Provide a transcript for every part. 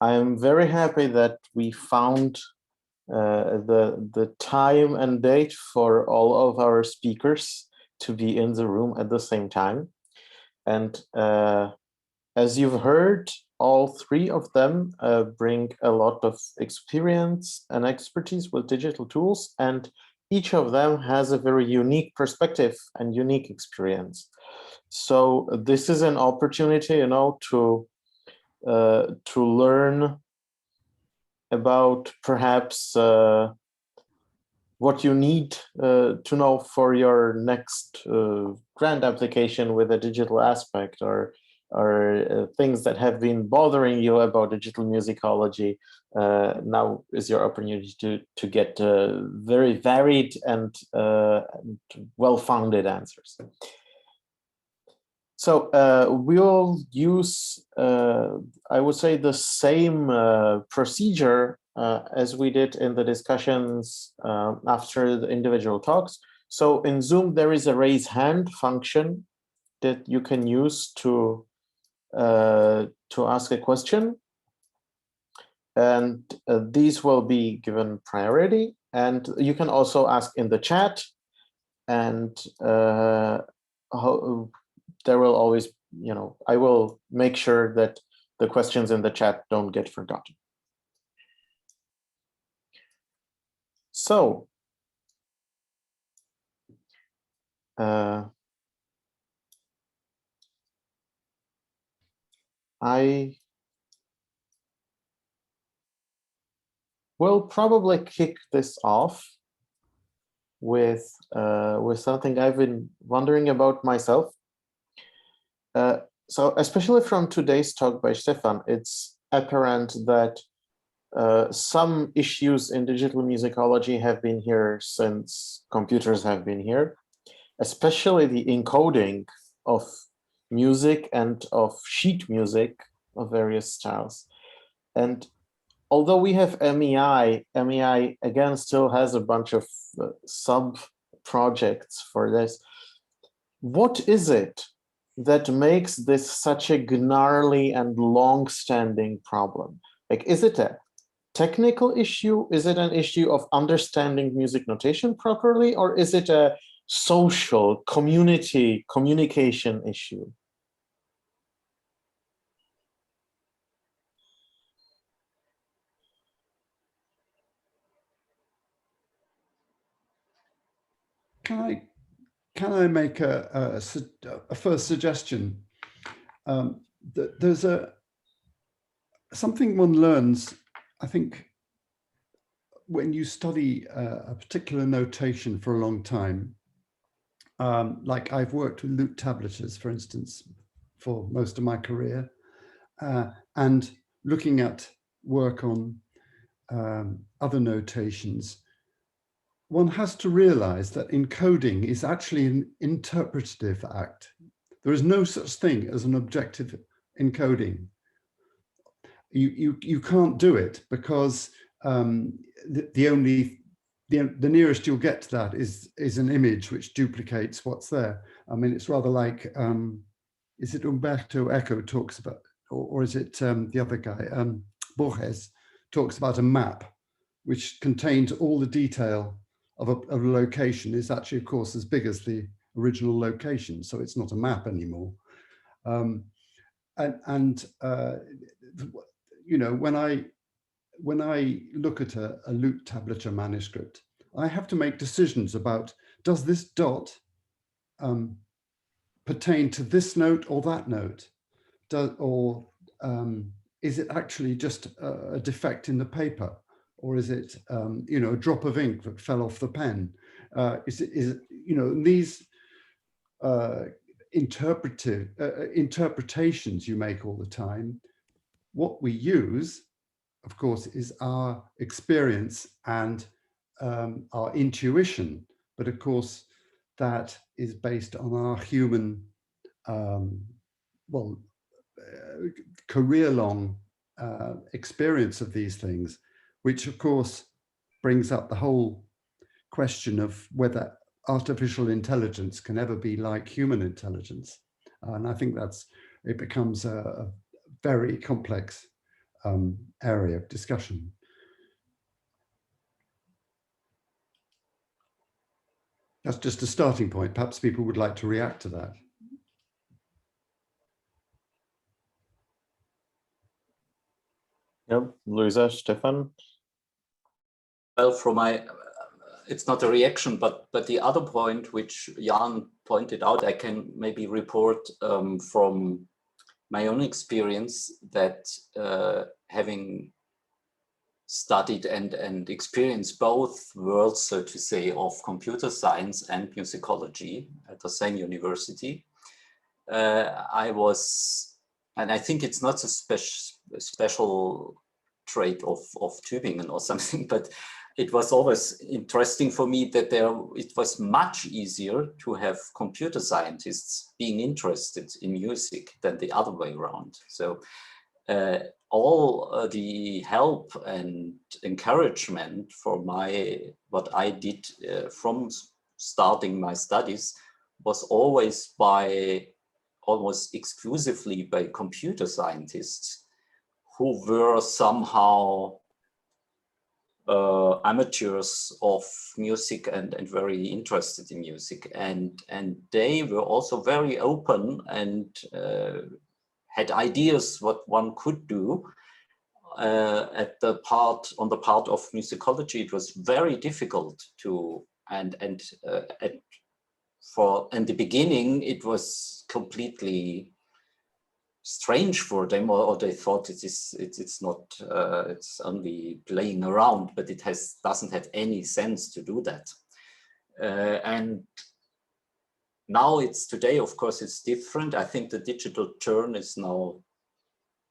I'm very happy that we found the time and date for all of our speakers to be in the room at the same time. And as you've heard, all three of them bring a lot of experience and expertise with digital tools, and each of them has a very unique perspective and unique experience. So this is an opportunity, you know, to learn about perhaps what you need to know for your next grant application with a digital aspect, or things that have been bothering you about digital musicology. Now is your opportunity to get very varied and well-founded answers. So we'll use, I would say, the same procedure as we did in the discussions after the individual talks. So in Zoom, there is a raise hand function that you can use to ask a question. And these will be given priority. And you can also ask in the chat. And there will always, you know, I will make sure that the questions in the chat don't get forgotten. So, I will probably kick this off with something I've been wondering about myself. So especially from today's talk by Stefan, it's apparent that some issues in digital musicology have been here since computers have been here, especially the encoding of music and of sheet music of various styles. And although we have MEI again still has a bunch of sub-projects for this. What is it that makes this such a gnarly and long-standing problem? Like, is it a technical issue? Is it an issue of understanding music notation properly? Or is it a social community communication issue? Can I make a first suggestion? That there's something one learns, I think, when you study a particular notation for a long time. Like I've worked with lute tablatures, for instance, for most of my career, and looking at work on other notations, one has to realize that encoding is actually an interpretative act. There is no such thing as an objective encoding. You can't do it because the nearest you'll get to that is an image which duplicates what's there. I mean, it's rather like, is it Umberto Eco talks about, or is it the other guy, Borges talks about a map which contains all the detail of a location, is actually, of course, as big as the original location, so it's not a map anymore. You know, when I look at a lute tablature manuscript, I have to make decisions about, does this dot pertain to this note or that note? Is it actually just a defect in the paper? Or is it, you know, a drop of ink that fell off the pen? Is it, you know, these interpretations you make all the time. What we use, of course, is our experience and our intuition. But of course, that is based on our human, career-long experience of these things, which of course brings up the whole question of whether artificial intelligence can ever be like human intelligence. And I think it becomes a very complex area of discussion. That's just a starting point. Perhaps people would like to react to that. Yep, Luisa, Stefan. Well, from my, it's not a reaction, but the other point which Jan pointed out, I can maybe report from my own experience that having studied and experienced both worlds, so to say, of computer science and musicology at the same university, I was, and I think it's not a special trait of Tübingen or something, but it was always interesting for me that it was much easier to have computer scientists being interested in music than the other way around. So all the help and encouragement for what I did from starting my studies was always almost exclusively by computer scientists who were somehow amateurs of music and very interested in music, and they were also very open and had ideas what one could do. On the part of musicology, it was very difficult to, in the beginning, it was completely strange for them, or they thought it's not, it's only playing around, but it doesn't have any sense to do that. And now today, of course, it's different. I think the digital turn is now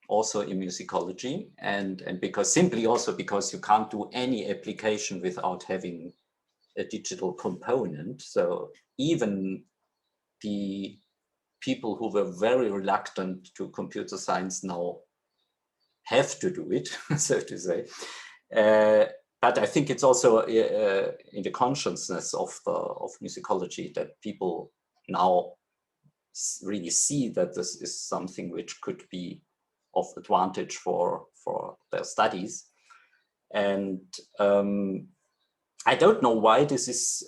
also in musicology, and simply also because you can't do any application without having a digital component. So even the people who were very reluctant to computer science now have to do it, so to say. But I think it's also in the consciousness of musicology that people now really see that this is something which could be of advantage for their studies. And I don't know why this is,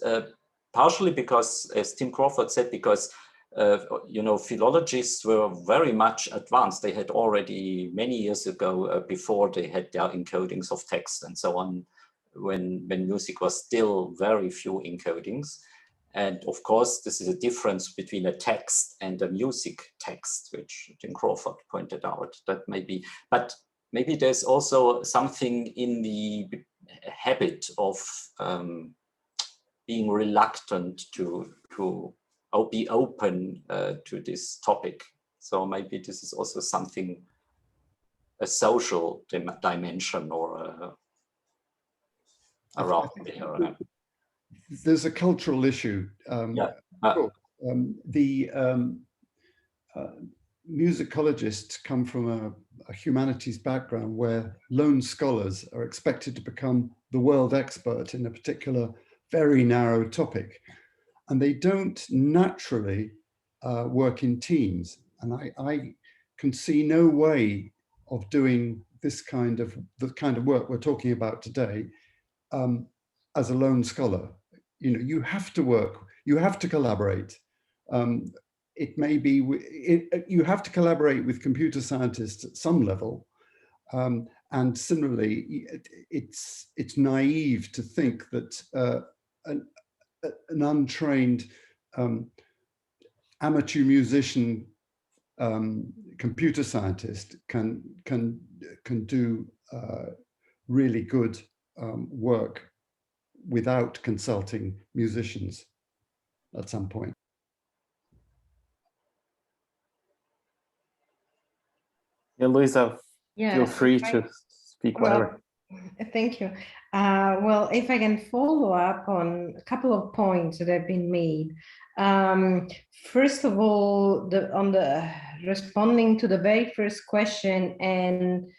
partially because, as Tim Crawford said, because philologists were very much advanced. They had already many years ago, before they had their encodings of text and so on, when music was still very few encodings. And of course, this is a difference between a text and a music text, which Tim Crawford pointed out. That maybe, but maybe there's also something in the habit of being reluctant to be open to this topic. So maybe this is also something, a social dimension or around there. There's a cultural issue. Musicologists come from a humanities background where lone scholars are expected to become the world expert in a particular very narrow topic. And they don't naturally work in teams. And I can see no way of doing the kind of work we're talking about today as a lone scholar. You have to work, you have to collaborate. It may be, you have to collaborate with computer scientists at some level. And similarly, it's naive to think that an untrained amateur musician computer scientist can do really good work without consulting musicians at some point. Yeah, Luisa, feel free to speak whenever. Thank you. Well, if I can follow up on a couple of points that have been made. First of all, responding to the very first question and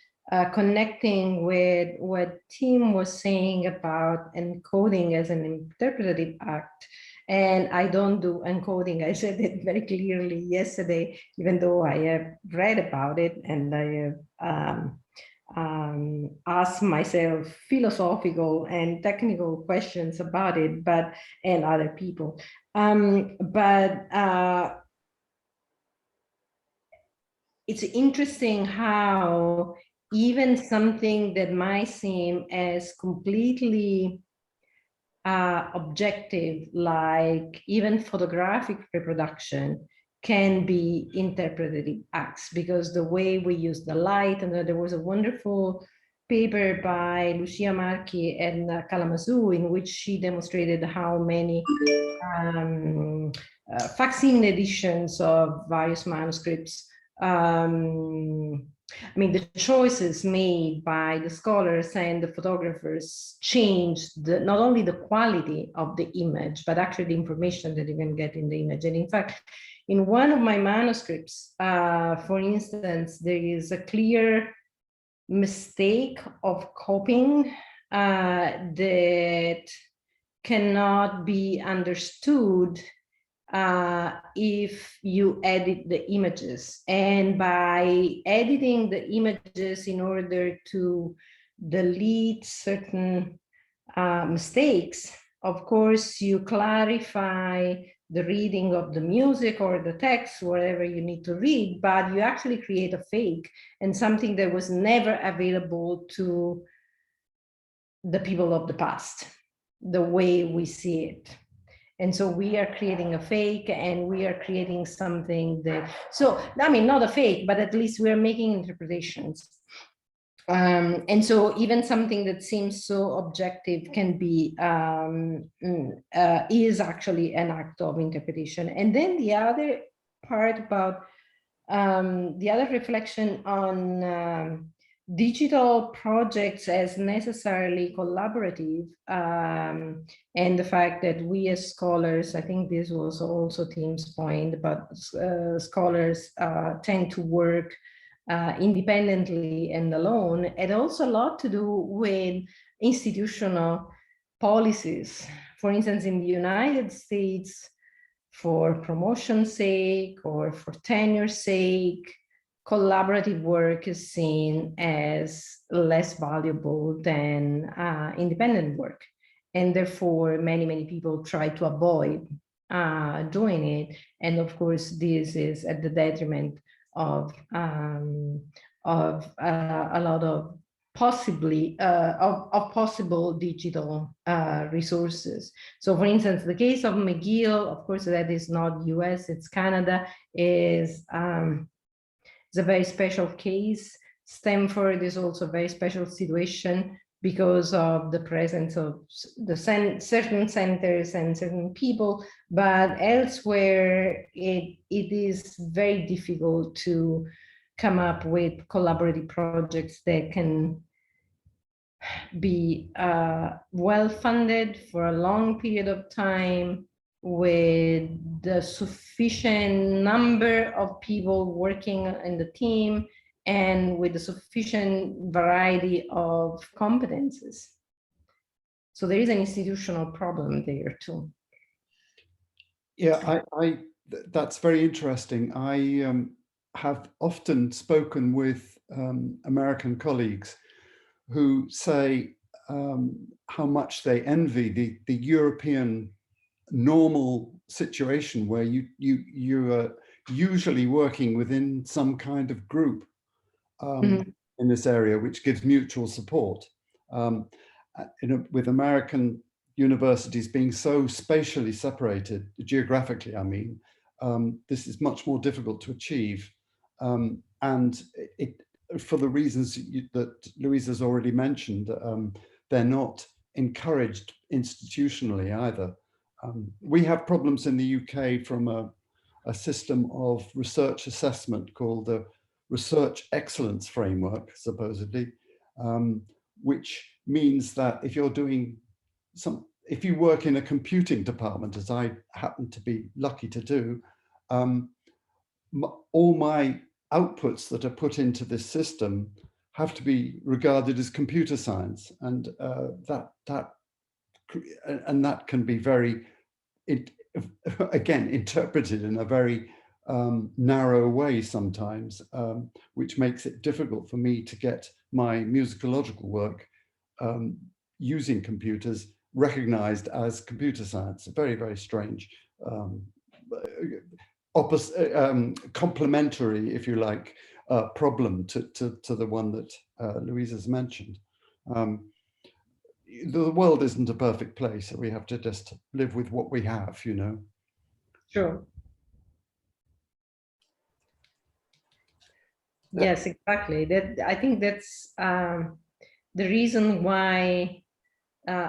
connecting with what Tim was saying about encoding as an interpretative act. And I don't do encoding. I said it very clearly yesterday, even though I have read about it and I have ask myself philosophical and technical questions about it, and other people. It's interesting how even something that might seem as completely objective, like even photographic reproduction, can be interpretive acts, because the way we use the light, and there was a wonderful paper by Lucia Marchi and Kalamazoo in which she demonstrated how many facsimile editions of various manuscripts, I mean, the choices made by the scholars and the photographers changed not only the quality of the image, but actually the information that you can get in the image. And in fact, in one of my manuscripts, for instance, there is a clear mistake of copying that cannot be understood if you edit the images. And by editing the images in order to delete certain mistakes, of course, you clarify the reading of the music or the text, whatever you need to read, but you actually create a fake and something that was never available to the people of the past, the way we see it. And so we are creating a fake, and we are creating something that, so, I mean, not a fake, but at least we're making interpretations. And so even something that seems so objective can be, is actually an act of interpretation. And then the other part about, the other reflection on digital projects as necessarily collaborative, and the fact that we as scholars, I think this was also Tim's point, but scholars tend to work independently and alone. It also a lot to do with institutional policies. For instance, in the United States, for promotion's sake or for tenure's sake, collaborative work is seen as less valuable than independent work. And therefore, many people try to avoid doing it. And of course, this is at the detriment of a lot of possibly of possible digital resources. So for instance, the case of McGill, of course, that is not US, it's Canada, is a very special case. Stanford is also a very special situation because of the presence of the certain centers and certain people, but elsewhere it is very difficult to come up with collaborative projects that can be well funded for a long period of time, with the sufficient number of people working in the team, and with the sufficient variety of competences. So there is an institutional problem there too. Yeah, that's very interesting. I have often spoken with American colleagues who say how much they envy the European normal situation where you are usually working within some kind of group in this area, which gives mutual support. With American universities being so spatially separated, geographically, I mean, this is much more difficult to achieve. And for the reasons that Luisa's already mentioned, they're not encouraged institutionally either. We have problems in the UK from a system of research assessment called the Research Excellence Framework, supposedly, which means that if you're doing if you work in a computing department, as I happen to be lucky to do, all my outputs that are put into this system have to be regarded as computer science, and that can be very, again, interpreted in a very narrow way sometimes, which makes it difficult for me to get my musicological work using computers recognized as computer science. Very, very strange. Complementary, if you like, problem to the one that Luisa's mentioned. The world isn't a perfect place, so we have to just live with what we have, you know. Sure. Yes, exactly. That I think that's the reason why,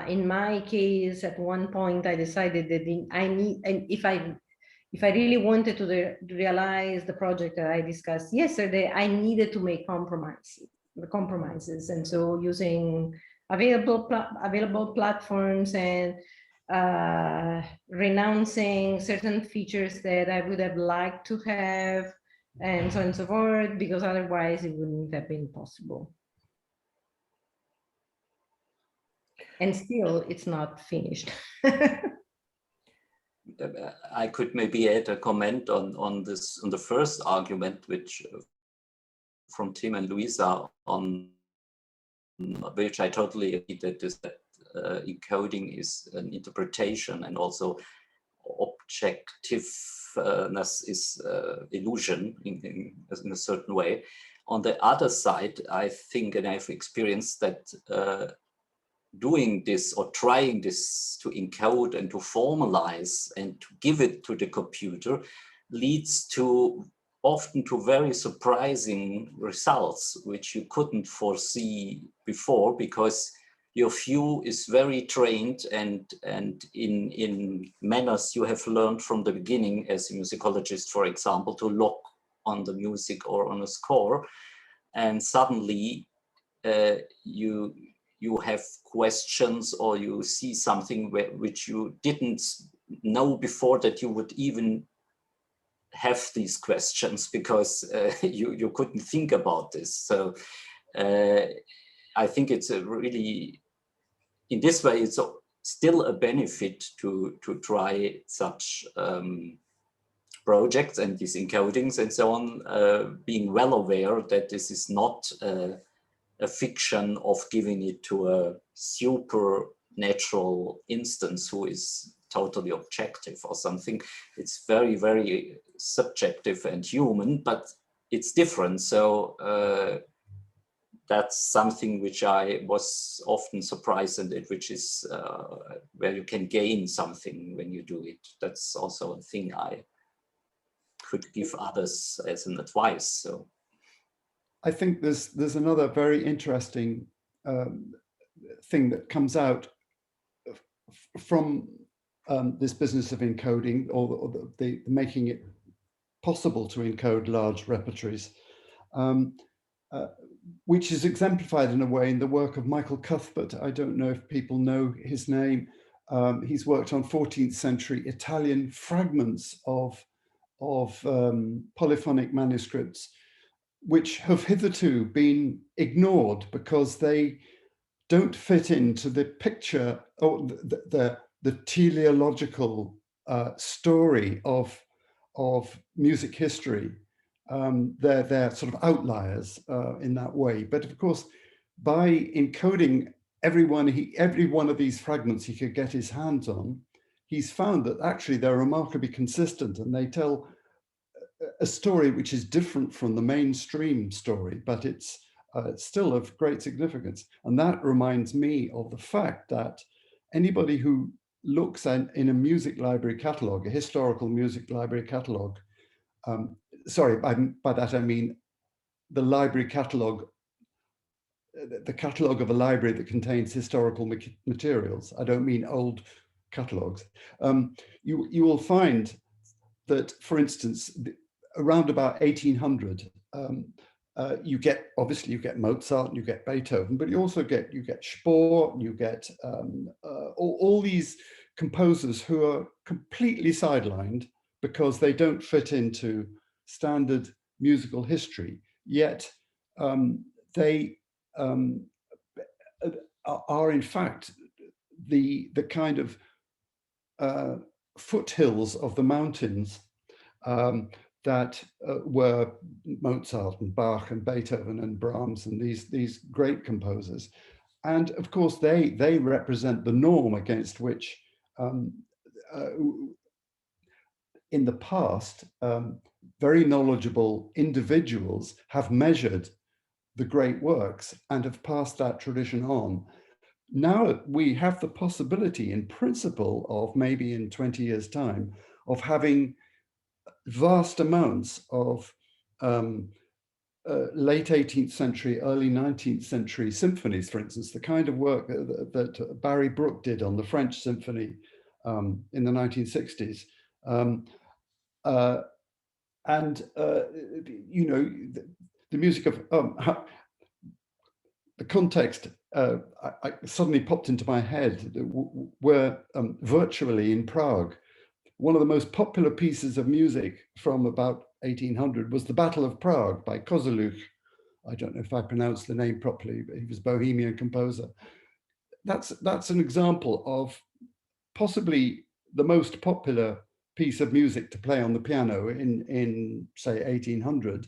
in my case, at one point I decided that I need, and if I really wanted to realize the project that I discussed yesterday, I needed to make compromises, and so using available platforms and renouncing certain features that I would have liked to have, and so on and so forth, because otherwise it wouldn't have been possible. And still, it's not finished. I could maybe add a comment on the first argument, which from Tim and Luisa, on which I totally agree, that is that encoding is an interpretation, and also objectiveness is illusion in a certain way. On the other side, I think, and I've experienced that doing this or trying this to encode and to formalize and to give it to the computer leads to often to very surprising results, which you couldn't foresee before, because your view is very trained and in manners you have learned from the beginning as a musicologist, for example, to look on the music or on a score, and suddenly you have questions, or you see something which you didn't know before that you would even have these questions, because you couldn't think about this. So I think it's a really, in this way, it's still a benefit to try such projects and these encodings and so on, being well aware that this is not a fiction of giving it to a supernatural instance who is totally objective or something. It's very, very subjective and human, but it's different. So that's something which I was often surprised, and which is where you can gain something when you do it. That's also a thing I could give others as an advice. So I think there's another very interesting thing that comes out from this business of encoding, or the making it possible to encode large repertories, which is exemplified in a way in the work of Michael Cuthbert. I don't know if people know his name. He's worked on 14th century Italian fragments of polyphonic manuscripts, which have hitherto been ignored because they don't fit into the picture or the teleological story of music history. They're sort of outliers in that way. But of course, by encoding every one of these fragments he could get his hands on, he's found that actually they're remarkably consistent, and they tell a story which is different from the mainstream story, but it's still of great significance. And that reminds me of the fact that anybody who looks in a music library catalog, a historical music library catalog, sorry, by that I mean the library catalog, the catalog of a library that contains historical materials. I don't mean old catalogs. You will find that, for instance, around about 1800, you get Mozart, you get Beethoven, but you also get Spohr, you get all these composers who are completely sidelined because they don't fit into standard musical history. Yet they are in fact the kind of foothills of the mountains that were Mozart and Bach and Beethoven and Brahms and these great composers. And of course, they represent the norm against which, in the past, very knowledgeable individuals have measured the great works and have passed that tradition on. Now we have the possibility, in principle, of maybe in 20 years' time, of having vast amounts of late 18th century, early 19th century symphonies, for instance, the kind of work that Barry Brook did on the French symphony in the 1960s. You know, the music of the context I suddenly popped into my head were virtually in Prague. One of the most popular pieces of music from about 1800 was the Battle of Prague by Kozeluch. I don't know if I pronounced the name properly, but he was a Bohemian composer. That's an example of possibly the most popular piece of music to play on the piano in say 1800,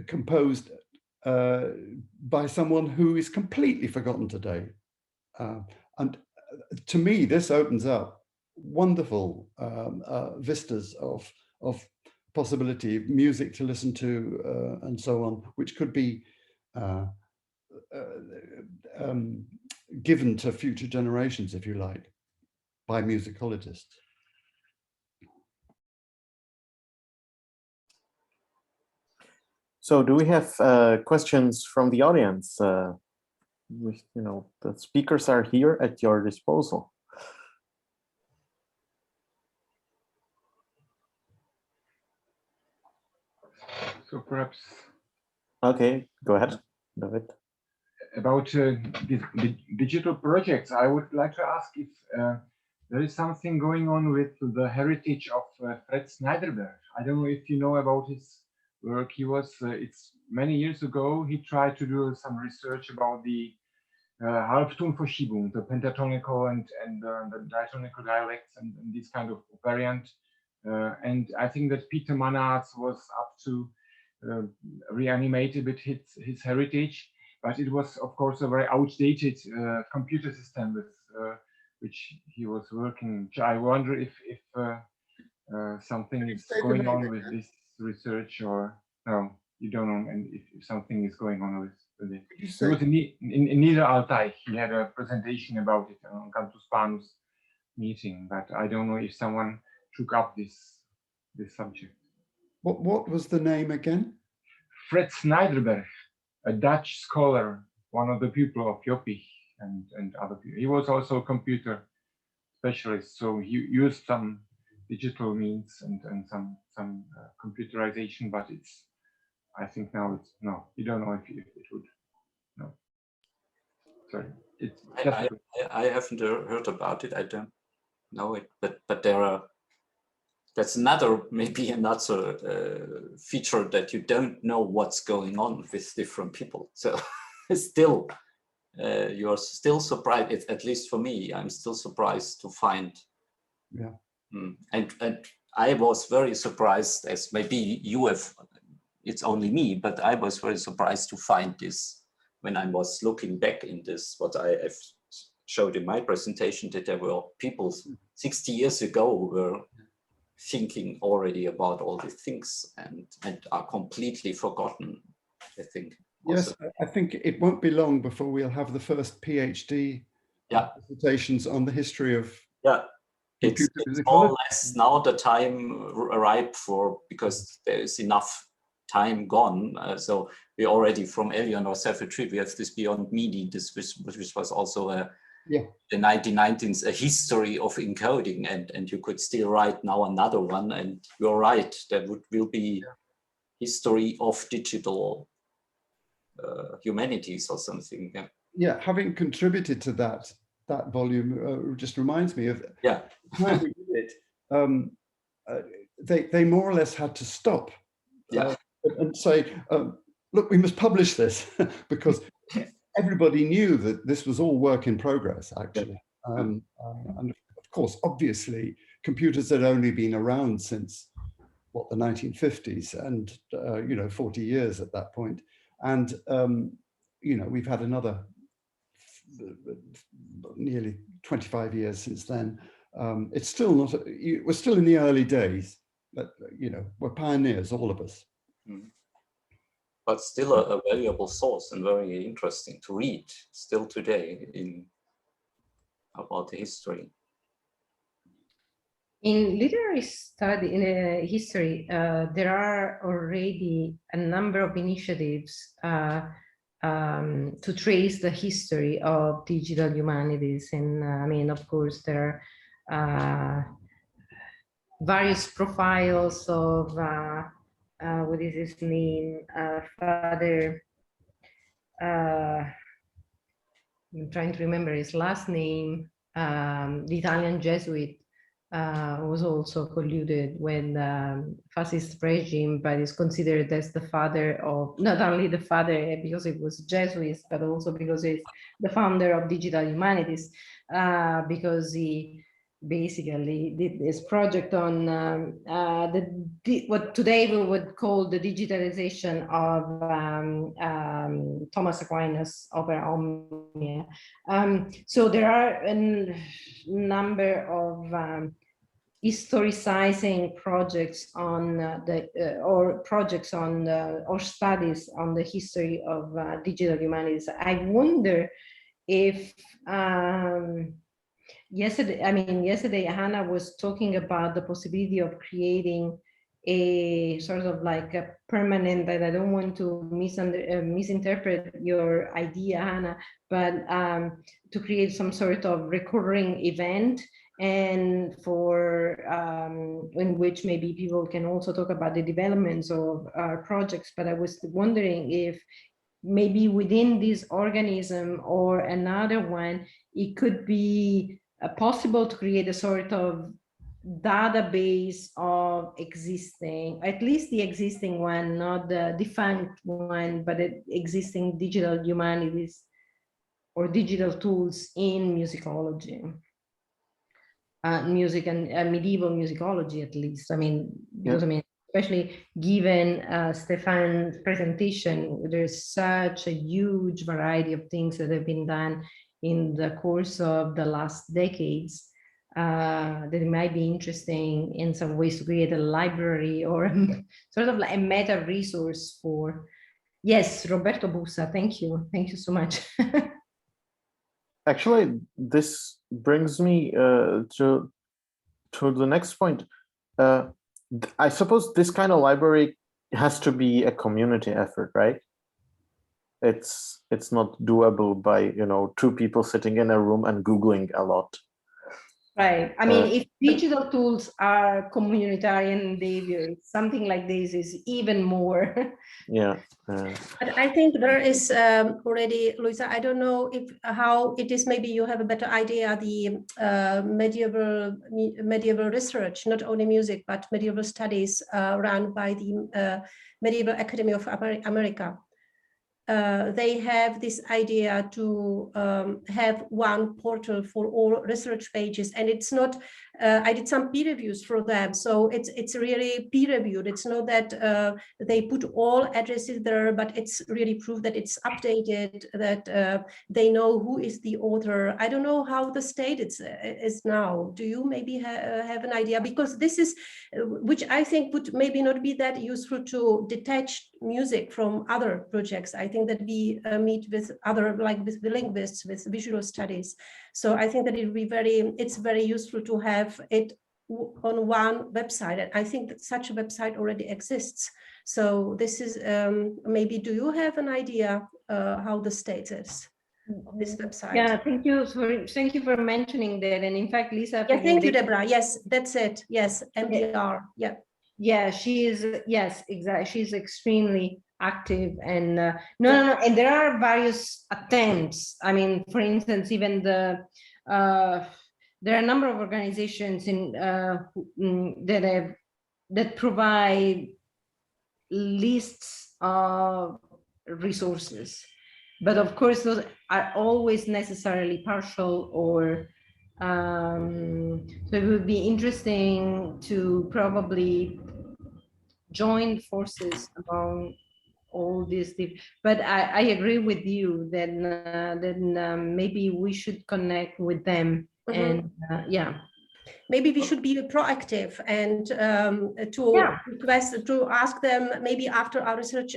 composed by someone who is completely forgotten today. And to me, this opens up wonderful vistas of possibility of music to listen to and so on, which could be given to future generations, if you like, by musicologists. So do we have questions from the audience? You know, the speakers are here at your disposal. So perhaps. Okay, go ahead, David. About the digital projects, I would like to ask if there is something going on with the heritage of Fred Snyderberg. I don't know if you know about his work. He was, it's many years ago, he tried to do some research about the Halbtonverschiebung, the pentatonical and the diatonical dialects and this kind of variant. And I think that Peter Manartz was up to reanimate a bit his heritage, but it was, of course, a very outdated computer system with which he was working. I wonder if something is going on with this research, or no, you don't know, and if something is going on with it. It was in Niederaltaich. He had a presentation about it on Cantus Panus meeting, but I don't know if someone took up this subject. What was the name again? Fred Snyderberg, a Dutch scholar, one of the pupils of Joppich and other people. He was also a computer specialist, so he used some digital means and some computerization, but it's, I think now it's, no, you don't know if it would, no. Sorry, it's just I haven't heard about it. I don't know it, but there are, that's maybe another feature, that you don't know what's going on with different people. So still, you're still surprised, at least for me, I'm still surprised to find. Yeah. And I was very surprised, as maybe you have, it's only me, but I was very surprised to find this when I was looking back in this, what I have showed in my presentation, that there were people 60 years ago were thinking already about all these things and are completely forgotten, I think. Also. Yes, I think it won't be long before we'll have the first PhD dissertations on the history of it's more or less now the time ripe for, because there is enough time gone. So we already, from Eleanor Sefetri, we have this Beyond Meaning, this which was also the 1990s, a history of encoding, and you could still write now another one, and you're right, that will be history of digital humanities or something. Yeah, having contributed to that volume just reminds me of when we did it. They more or less had to stop and say, look, we must publish this because everybody knew that this was all work in progress, actually. And of course, obviously, computers had only been around since what, the 1950s, and 40 years at that point. And we've had another nearly 25 years since then. It's still not, we're still in the early days, but we're pioneers, all of us. But still a valuable source and very interesting to read still today about the history. In literary study, in history, there are already a number of initiatives to trace the history of digital humanities. And I mean, of course, there are various profiles of, what is his name? Father, I'm trying to remember his last name, the Italian Jesuit, was also colluded with fascist regime, but is considered as the father of, not only the father because it was Jesuit, but also because he's the founder of digital humanities, because he basically did this project on what today we would call the digitalization of Thomas Aquinas' opera Omnia. So there are a number of historicizing projects on or studies on the history of digital humanities. I wonder if yesterday Hannah was talking about the possibility of creating a sort of like a permanent, and I don't want to misinterpret your idea, Hannah, but to create some sort of recurring event, and for in which maybe people can also talk about the developments of projects. But I was wondering if maybe within this organism or another one, it could be possible to create a sort of database of existing, at least the existing one, not the defunct one, but existing digital humanities or digital tools in musicology. Music and medieval musicology, at least. I mean, because especially given Stefan's presentation, there's such a huge variety of things that have been done in the course of the last decades that it might be interesting in some ways to create a library or sort of like a meta resource for. Yes, Roberto Busa, thank you so much. Actually, this brings me to the next point. I suppose this kind of library has to be a community effort, right? It's not doable by two people sitting in a room and Googling a lot. Right. I mean, if digital tools are communitarian behavior, something like this is even more. Yeah. But I think there is already, Luisa, I don't know how it is, maybe you have a better idea, the medieval research, not only music, but medieval studies run by the Medieval Academy of America. They have this idea to have one portal for all research pages, and it's not, I did some peer reviews for them, so it's really peer reviewed. It's not that they put all addresses there, but it's really proof that it's updated, that they know who is the author. I don't know how the state is now. Do you maybe have an idea? Because this is, which I think would maybe not be that useful to detach music from other projects. I think that we meet with other, like with the linguists, with visual studies. So I think that it's very useful to have it on one website. And I think that such a website already exists. So this is, maybe, do you have an idea how the state is? This website. Yeah, thank you for mentioning that. And in fact, Lisa. Yeah, thank you, Deborah. Yes, that's it. Yes, MDR. Yeah. Yeah, she is. Yes, exactly. She's extremely active, and no, and there are various attempts. I mean, for instance, even there are a number of organizations that provide lists of resources, but of course those are always necessarily partial or So it would be interesting to probably join forces among all these but I agree with you that then maybe we should connect with them. And yeah, maybe we should be proactive and to request, to ask them, maybe after our research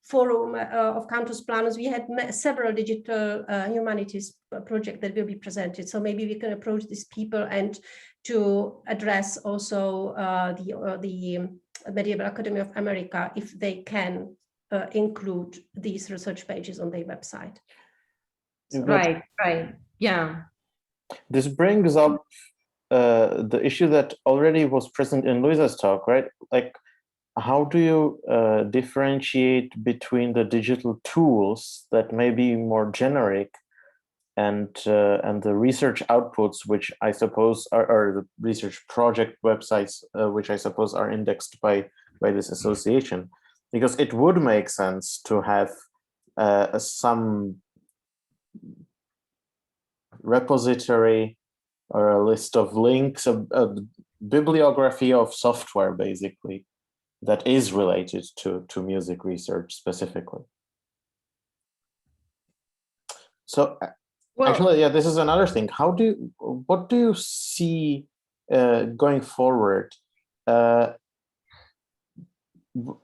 forum of campus planners, we had several digital humanities projects that will be presented. So maybe we can approach these people and to address also the Medieval Academy of America, if they can include these research pages on their website. So. Right, yeah. This brings up the issue that already was present in Luisa's talk, right? Like, how do you differentiate between the digital tools that may be more generic and the research outputs, which I suppose are the research project websites, which I suppose are indexed by this association? Because it would make sense to have some repository or a list of links, a bibliography of software, basically, that is related to music research specifically. So actually, yeah, this is another thing. What do you see going forward?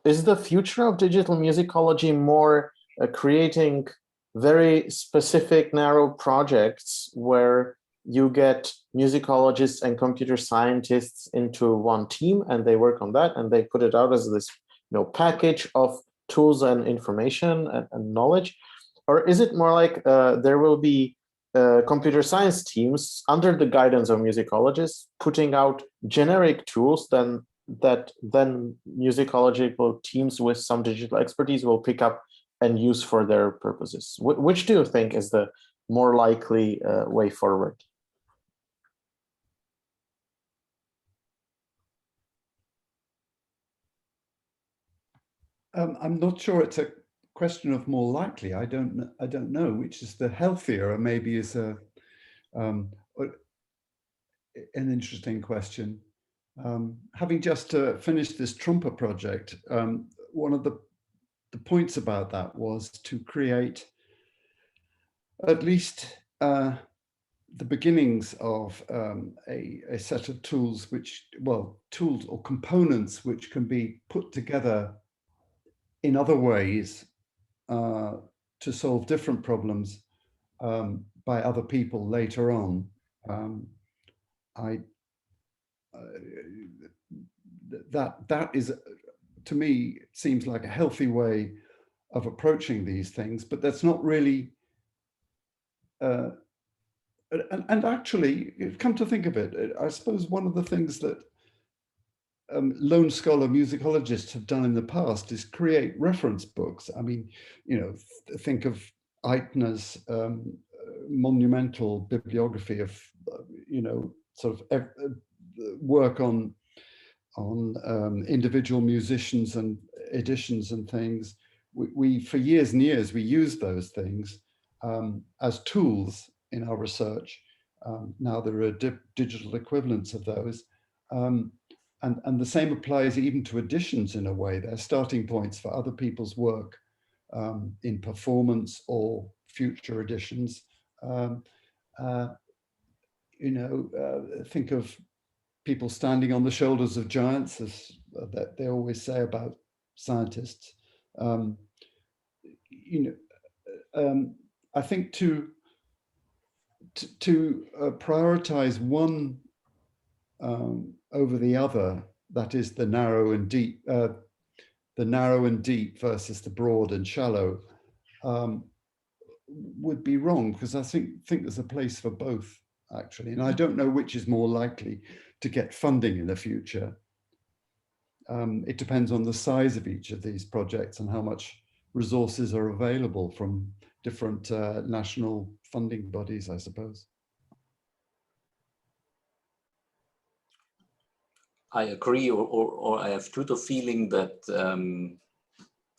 Is the future of digital musicology more creating very specific, narrow projects where you get musicologists and computer scientists into one team and they work on that and they put it out as this package of tools and information and knowledge? Or is it more like there will be computer science teams under the guidance of musicologists putting out generic tools that musicological teams with some digital expertise will pick up and use for their purposes? Which do you think is the more likely way forward? I'm not sure it's a question of more likely. I don't know which is the healthier, or maybe is an interesting question. Having just finished this Trumper project, one of the points about that was to create at least the beginnings of a set of tools tools or components which can be put together in other ways to solve different problems by other people later on. That is, to me, seems like a healthy way of approaching these things, but that's not really. And actually, come to think of it, I suppose one of the things that lone scholar musicologists have done in the past is create reference books. I mean, think of Eitner's monumental bibliography of, sort of work on individual musicians and editions and things. We for years and years, we used those things as tools in our research. Now there are digital equivalents of those. And the same applies even to editions in a way. They're starting points for other people's work in performance or future editions. Think of people standing on the shoulders of giants, as that they always say about scientists. I think to prioritize one over the other, that is the narrow and deep versus the broad and shallow, would be wrong, because I think there's a place for both, actually. And I don't know which is more likely to get funding in the future. It depends on the size of each of these projects and how much resources are available from different national funding bodies, I suppose. I agree, or I have the feeling that,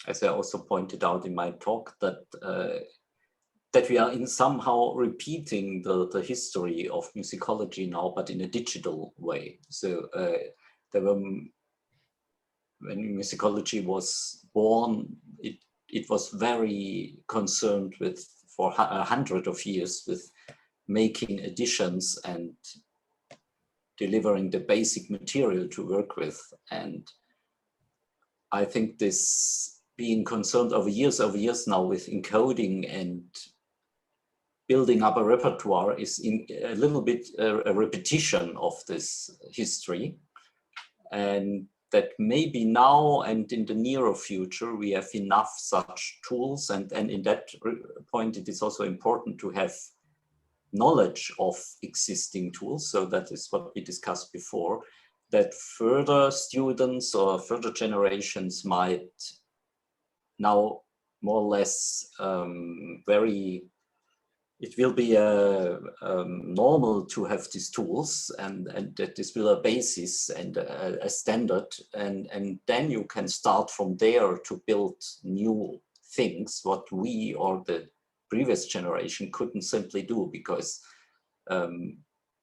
as I also pointed out in my talk, that that we are in somehow repeating the history of musicology now, but in a digital way. So there were, when musicology was born, it was very concerned with, for 100 of years, with making editions and delivering the basic material to work with. And I think this being concerned over years now with encoding and building up a repertoire is a little bit a repetition of this history. And that maybe now and in the nearer future, we have enough such tools. And in that point, it is also important to have knowledge of existing tools. So that is what we discussed before, that further students or further generations might now more or less it will be normal to have these tools, and that this will be a basis and a standard, and then you can start from there to build new things, what we or the previous generation couldn't simply do, because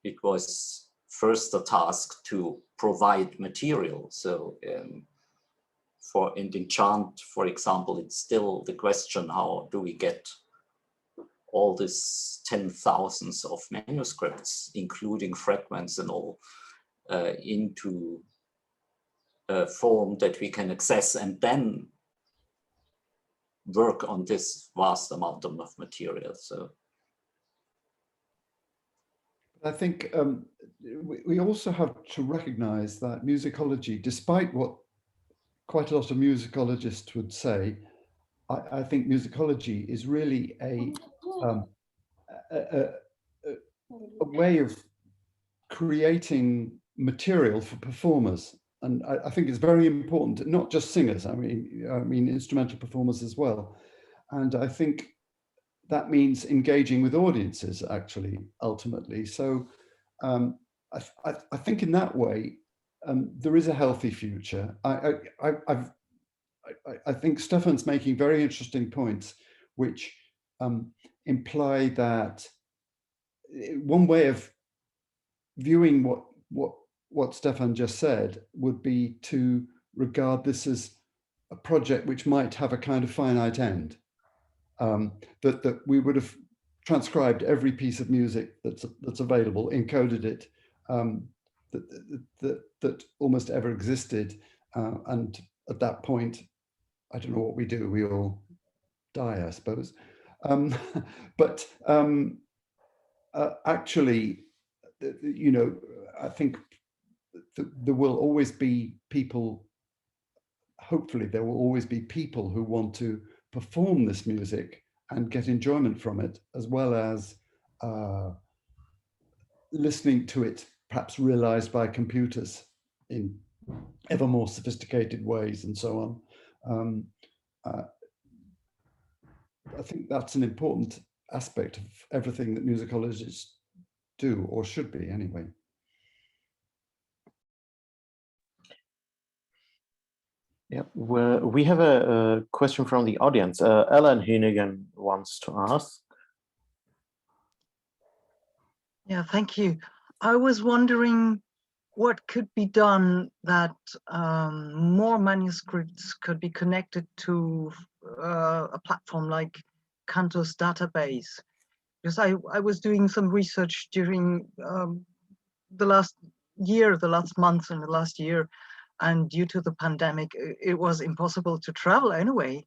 it was first a task to provide material. So in chant, for example, it's still the question, how do we get all these 10,000s of manuscripts, including fragments and all, into a form that we can access, and then work on this vast amount of material. So I think we also have to recognize that musicology, despite what quite a lot of musicologists would say, I think musicology is really a way of creating material for performers. And I think it's very important, not just singers, I mean instrumental performers as well. And I think that means engaging with audiences, actually, ultimately. So I think in that way, there is a healthy future. I think Stefan's making very interesting points, which imply that one way of viewing what Stefan just said would be to regard this as a project which might have a kind of finite end, that we would have transcribed every piece of music that's available, encoded it, that almost ever existed, and at that point, I don't know what we do. We all die, I suppose. But actually, you know, I think there will always be people, hopefully there will always be people who want to perform this music and get enjoyment from it, as well as listening to it, perhaps realized by computers in ever more sophisticated ways and so on. I think that's an important aspect of everything that musicologists do, or should be anyway. Yeah, we have a question from the audience. Ellen Hunigan wants to ask. Yeah, thank you. I was wondering what could be done that more manuscripts could be connected to a platform like Canto's database. Because I was doing some research during the last month and the last year, and due to the pandemic, it was impossible to travel anyway.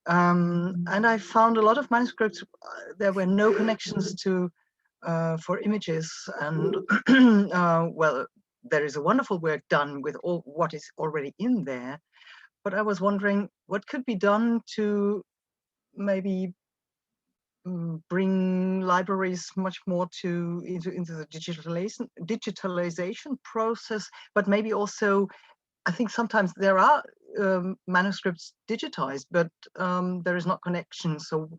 And I found a lot of manuscripts, there were no connections to for images, and well, there is a wonderful work done with all what is already in there, but I was wondering what could be done to maybe bring libraries much more into the digitalization process, but maybe also, I think sometimes there are manuscripts digitized, but there is not connection. So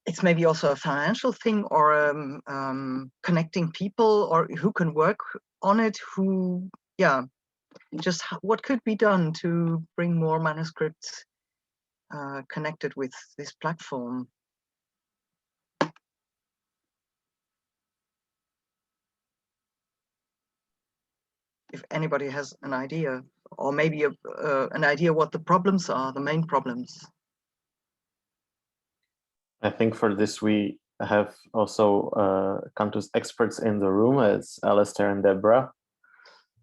it's maybe also a financial thing, or connecting people, or who can work on it, who, yeah, just what could be done to bring more manuscripts connected with this platform. anybody has an idea, or maybe an idea what the problems are, the main problems. I think for this we have also Cantus experts in the room. It's Alistair and Deborah.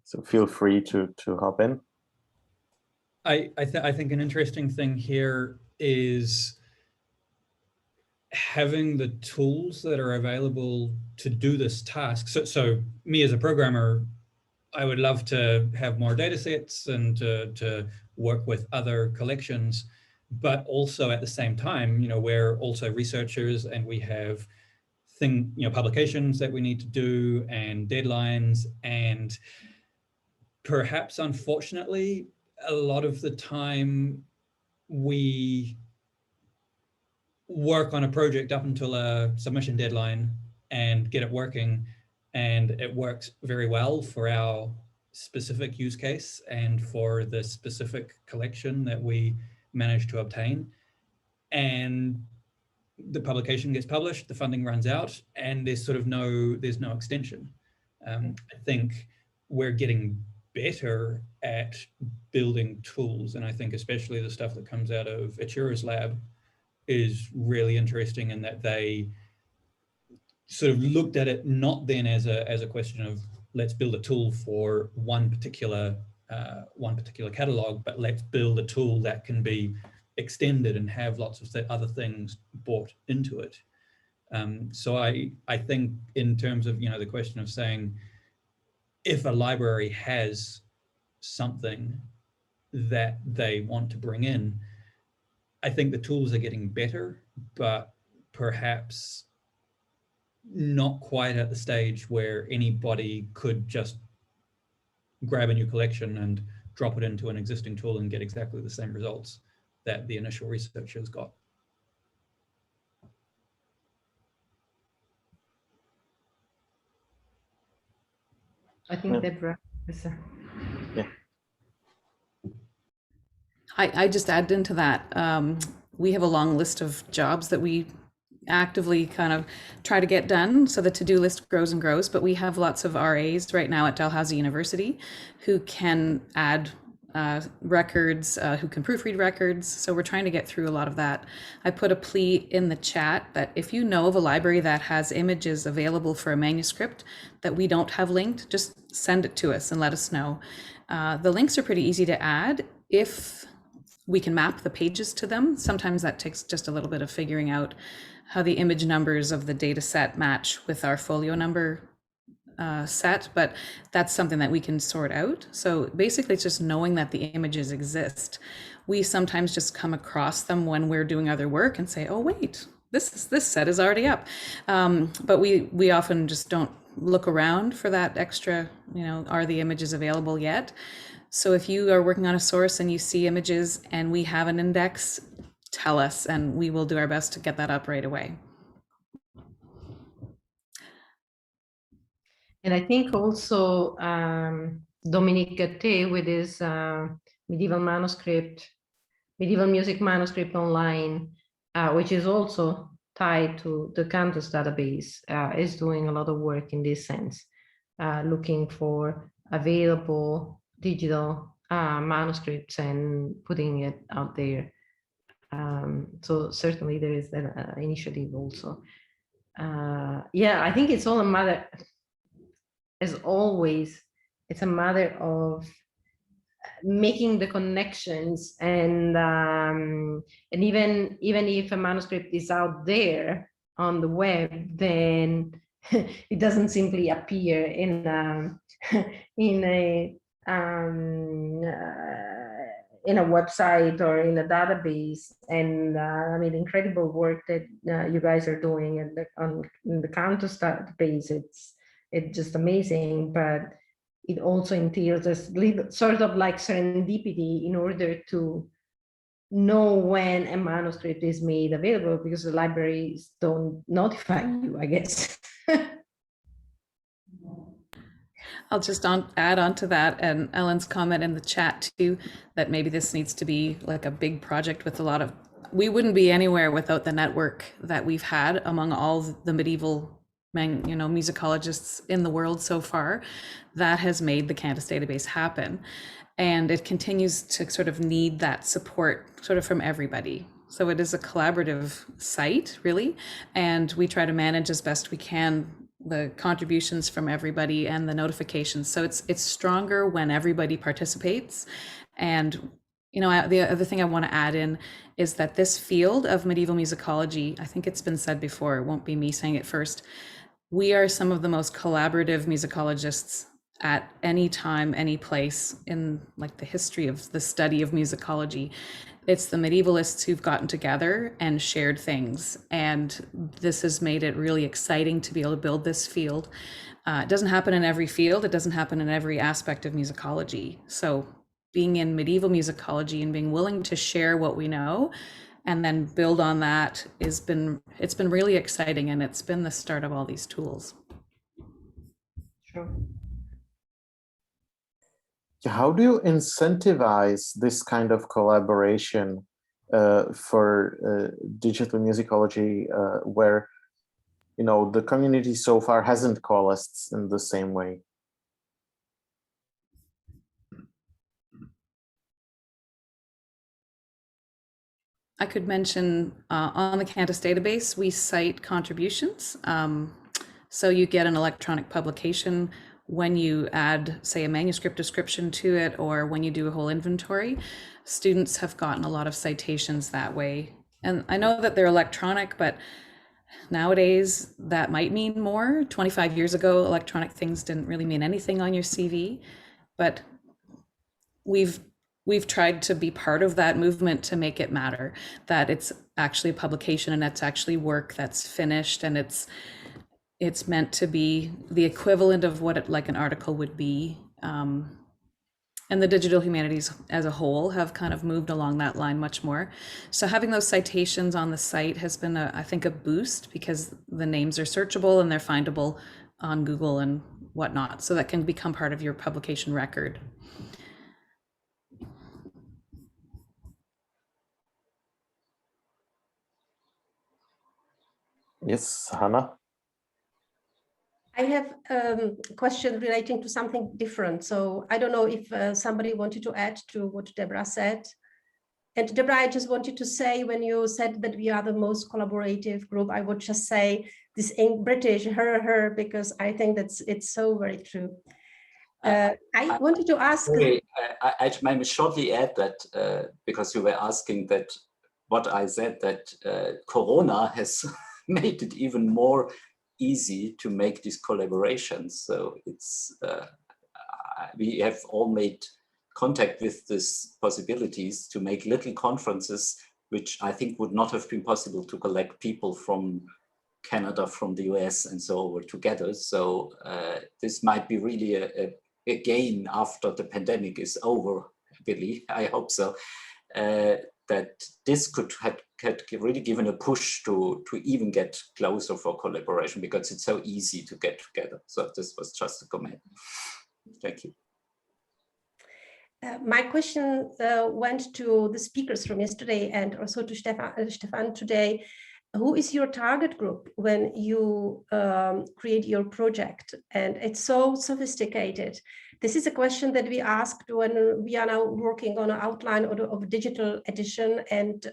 So feel free to hop in. I think an interesting thing here is having the tools that are available to do this task. So me as a programmer, I would love to have more data sets and to work with other collections, but also at the same time, you know, we're also researchers and we have publications that we need to do and deadlines, and perhaps unfortunately, a lot of the time we work on a project up until a submission deadline and get it working, and it works very well for our specific use case and for the specific collection that we managed to obtain. And the publication gets published, the funding runs out, and there's no extension. I think we're getting better at building tools, and I think especially the stuff that comes out of Achira's lab is really interesting in that they sort of looked at it not then as a question of let's build a tool for one particular catalog, but let's build a tool that can be extended and have lots of other things brought into it. So I think in terms of the question of saying if a library has something that they want to bring in, I think the tools are getting better, but perhaps not quite at the stage where anybody could just grab a new collection and drop it into an existing tool and get exactly the same results that the initial researchers got. I think Deborah is yeah. I just add into that. We have a long list of jobs that we actively kind of try to get done, so the to-do list grows and grows, but we have lots of RAs right now at Dalhousie University who can add records, who can proofread records. So we're trying to get through a lot of that. I put a plea in the chat that if you know of a library that has images available for a manuscript that we don't have linked, just send it to us and let us know. The links are pretty easy to add if we can map the pages to them. Sometimes that takes just a little bit of figuring out how the image numbers of the data set match with our folio number set, but that's something that we can sort out. So basically it's just knowing that the images exist. We sometimes just come across them when we're doing other work and say, oh wait, this set is already up. But we often just don't look around for that extra, are the images available yet? So if you are working on a source and you see images and we have an index, tell us and we will do our best to get that up right away. And I think also Dominique Gatté with his medieval music manuscript online, which is also tied to the Cantus database, is doing a lot of work in this sense, looking for available digital manuscripts and putting it out there. So certainly there is that initiative also. Yeah, I think it's all a matter, as always, it's a matter of making the connections, and even if a manuscript is out there on the web, then it doesn't simply appear in a website or in a database. And I mean, incredible work that you guys are doing in the Cantus database. It's just amazing, but it also entails a sort of like serendipity in order to know when a manuscript is made available, because the libraries don't notify you, I guess. I'll just add on to that, and Ellen's comment in the chat too, that maybe this needs to be like a big project with a lot of, we wouldn't be anywhere without the network that we've had among all the medieval musicologists in the world so far, that has made the Cantus database happen. And it continues to sort of need that support sort of from everybody. So it is a collaborative site, really, and we try to manage as best we can the contributions from everybody and the notifications. So it's stronger when everybody participates. And the other thing I want to add in is that this field of medieval musicology, I think it's been said before, it won't be me saying it first, we are some of the most collaborative musicologists at any time, any place in like the history of the study of musicology. It's the medievalists who've gotten together and shared things. And this has made it really exciting to be able to build this field. It doesn't happen in every field. It doesn't happen in every aspect of musicology. So being in medieval musicology and being willing to share what we know and then build on that it's been really exciting, and it's been the start of all these tools. Sure. How do you incentivize this kind of collaboration for digital musicology, where the community so far hasn't coalesced in the same way? I could mention on the Cantus database, we cite contributions. So you get an electronic publication when you add, say, a manuscript description to it, or when you do a whole inventory. Students have gotten a lot of citations that way. And I know that they're electronic, but nowadays that might mean more. 25 years ago, electronic things didn't really mean anything on your CV, but we've tried to be part of that movement to make it matter, that it's actually a publication and it's actually work that's finished, and it's meant to be the equivalent of what like an article would be. And the digital humanities as a whole have kind of moved along that line much more. So having those citations on the site has been, I think, a boost, because the names are searchable and they're findable on Google and whatnot. So that can become part of your publication record. Yes, Hannah? I have a question relating to something different. So I don't know if somebody wanted to add to what Deborah said. And Deborah, I just wanted to say, when you said that we are the most collaborative group, I would just say this in British, her, because I think it's so very true. I wanted to ask. I maybe shortly add that because you were asking that what I said, that Corona has made it even more easy to make these collaborations. So it's we have all made contact with these possibilities to make little conferences, which I think would not have been possible to collect people from Canada, from the US, and so over together. So this might be really a gain after the pandemic is over, Billy. I hope so. That this could have really given a push to even get closer for collaboration, because it's so easy to get together. So this was just a comment. Thank you. My question went to the speakers from yesterday and also to Stefan today. Who is your target group when you create your project? And it's so sophisticated. This is a question that we asked when we are now working on an outline of digital edition, and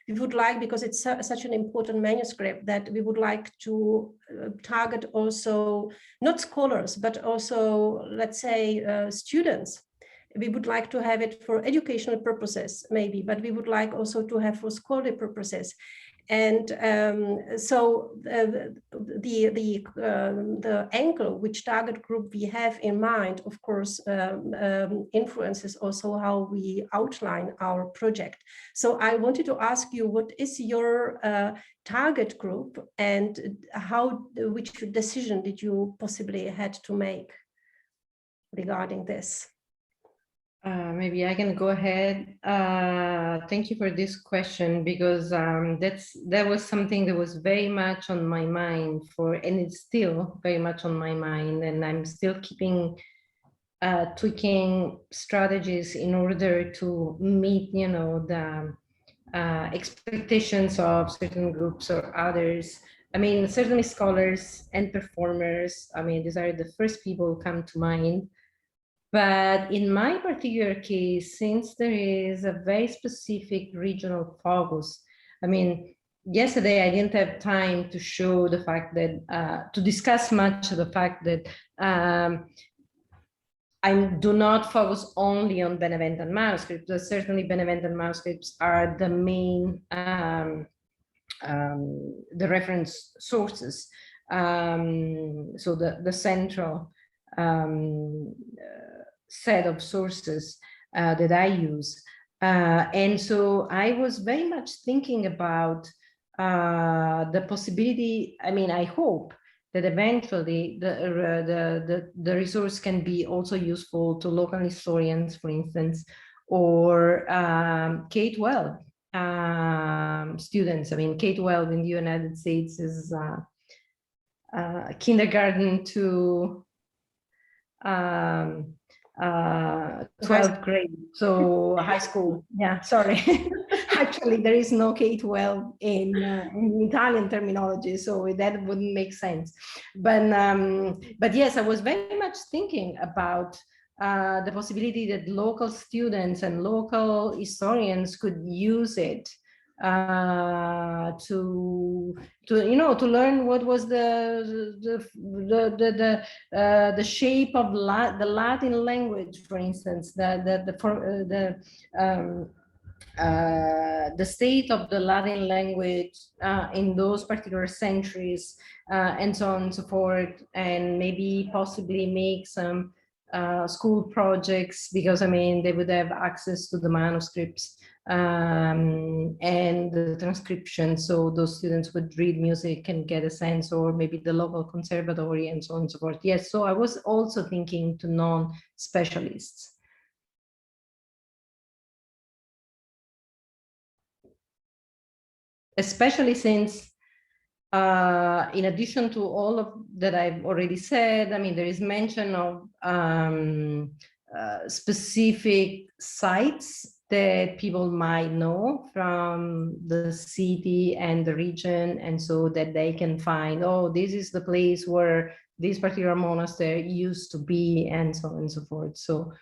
we would like, because it's such an important manuscript, that we would like to target also not scholars, but also, let's say, students. We would like to have it for educational purposes, maybe, but we would like also to have for scholarly purposes. And so the angle, which target group we have in mind, of course, influences also how we outline our project. So I wanted to ask you, what is your target group, and which decision did you possibly had to make regarding this? Maybe I can go ahead. Thank you for this question, because that was something that was very much on my mind and it's still very much on my mind, and I'm still keeping tweaking strategies in order to meet, the expectations of certain groups or others. I mean, certainly scholars and performers, I mean, these are the first people who come to mind. But in my particular case, since there is a very specific regional focus, I mean, yesterday I didn't have time to show the fact that, to discuss much of the fact that I do not focus only on Beneventan manuscripts, but certainly Beneventan manuscripts are the main, the reference sources. So the central set of sources that I use. And so I was very much thinking about the possibility, I mean, I hope that eventually the resource can be also useful to local historians, for instance, or K-12 students. I mean, K-12 in the United States is kindergarten to 12th grade, so high school. Yeah, sorry. Actually, there is no K-12 in Italian terminology, so that wouldn't make sense. But yes, I was very much thinking about the possibility that local students and local historians could use it to learn what was the shape of the Latin language, for instance, the state of the Latin language in those particular centuries, and so on and so forth, and maybe possibly make some school projects, because I mean they would have access to the manuscripts and the transcription, so those students would read music and get a sense, or maybe the local conservatory and so on and so forth. Yes, so I was also thinking to non-specialists. Especially since, in addition to all of that I've already said, I mean, there is mention of specific sites that people might know from the city and the region, and so that they can find, oh, this is the place where this particular monastery used to be, and so on and so forth. So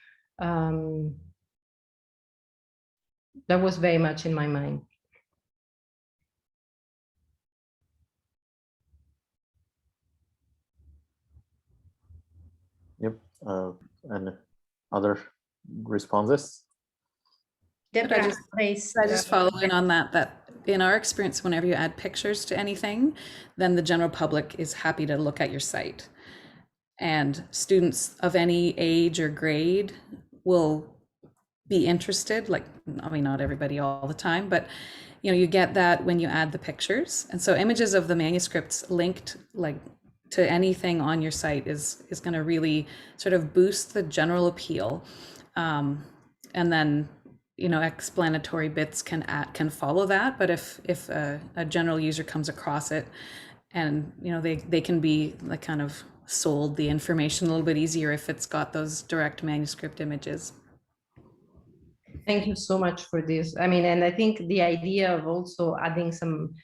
that was very much in my mind. Yep. And other responses? Deborah, I just follow in on that in our experience, whenever you add pictures to anything, then the general public is happy to look at your site. And students of any age or grade will be interested, like, I mean, not everybody all the time, but you know, you get that when you add the pictures. And so images of the manuscripts linked like to anything on your site is going to really sort of boost the general appeal. And then, you know, explanatory bits can follow that. But if a general user comes across it, and you know, they can be like kind of sold the information a little bit easier if it's got those direct manuscript images. Thank you so much for this. I mean, and I think the idea of also adding some,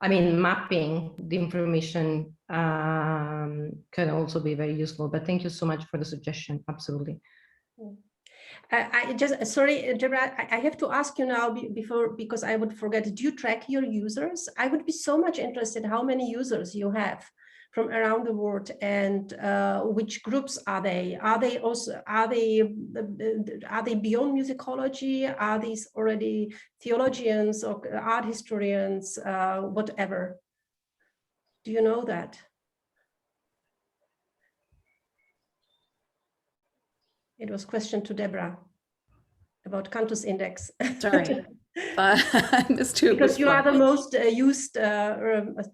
I mean, mapping the information can also be very useful. But thank you so much for the suggestion. Absolutely. I just, sorry, Deborah, I have to ask you now before, because I would forget, do you track your users? I would be so much interested how many users you have from around the world, and which groups are they? Are they beyond musicology? Are these already theologians or art historians, whatever? Do you know that? It was a question to Deborah about Cantus Index. Sorry. Because you are the most used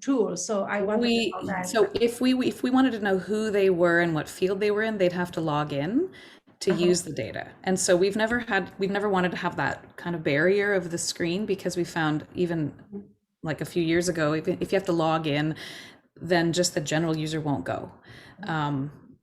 tool, so I wanted to know that. So if we wanted to know who they were and what field they were in, they'd have to log in to use the data. And so we've never wanted to have that kind of barrier of the screen, because we found even like a few years ago, if you have to log in, then just the general user won't go.